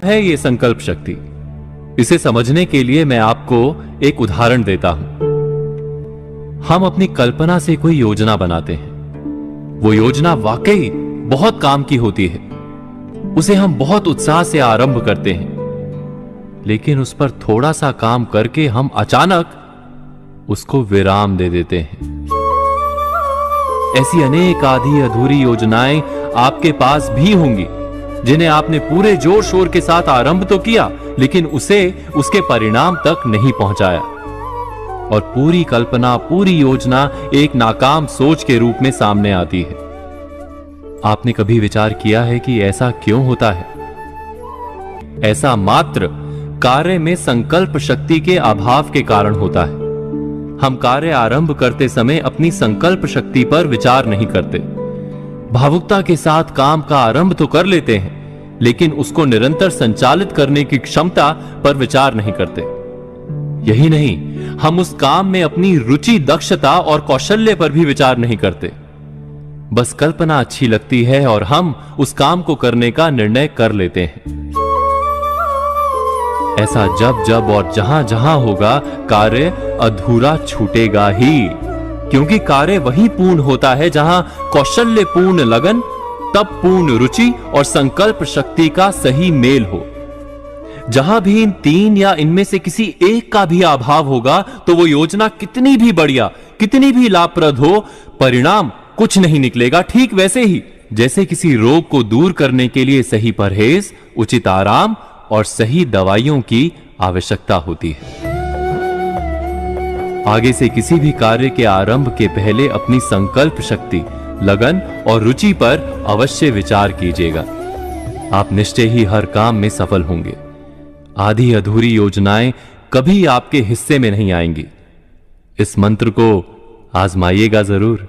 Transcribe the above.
है ये संकल्प शक्ति। इसे समझने के लिए मैं आपको एक उदाहरण देता हूं। हम अपनी कल्पना से कोई योजना बनाते हैं। वो योजना वाकई बहुत काम की होती है। उसे हम बहुत उत्साह से आरंभ करते हैं, लेकिन उस पर थोड़ा सा काम करके हम अचानक उसको विराम दे देते हैं। ऐसी अनेक आधी अधूरी योजनाएं आपके पास भी होंगी, जिन्हें आपने पूरे जोर शोर के साथ आरंभ तो किया, लेकिन उसे उसके परिणाम तक नहीं पहुंचाया। और पूरी कल्पना, पूरी योजना एक नाकाम सोच के रूप में सामने आती है। आपने कभी विचार किया है कि ऐसा क्यों होता है? ऐसा मात्र कार्य में संकल्प शक्ति के अभाव के कारण होता है। हम कार्य आरंभ करते समय अपनी संकल्प शक्ति पर विचार नहीं करते। भावुकता के साथ काम का आरंभ तो कर लेते हैं, लेकिन उसको निरंतर संचालित करने की क्षमता पर विचार नहीं करते। यही नहीं, हम उस काम में अपनी रुचि, दक्षता और कौशल्य पर भी विचार नहीं करते। बस कल्पना अच्छी लगती है और हम उस काम को करने का निर्णय कर लेते हैं। ऐसा जब जब और जहां जहां होगा, कार्य अधूरा छूटेगा ही, क्योंकि कार्य वही पूर्ण होता है जहां कौशल्य पूर्ण लगन, तब पूर्ण रुचि और संकल्प शक्ति का सही मेल हो। जहां भी इन तीन या इनमें से किसी एक का भी अभाव होगा, तो वो योजना कितनी भी बढ़िया, कितनी भी लाभप्रद हो, परिणाम कुछ नहीं निकलेगा। ठीक वैसे ही जैसे किसी रोग को दूर करने के लिए सही परहेज, उचित आराम और सही दवाइयों की आवश्यकता होती है। आगे से किसी भी कार्य के आरंभ के पहले अपनी संकल्प शक्ति, लगन और रुचि पर अवश्य विचार कीजिएगा। आप निश्चय ही हर काम में सफल होंगे। आधी अधूरी योजनाएं कभी आपके हिस्से में नहीं आएंगी। इस मंत्र को आजमाइएगा जरूर।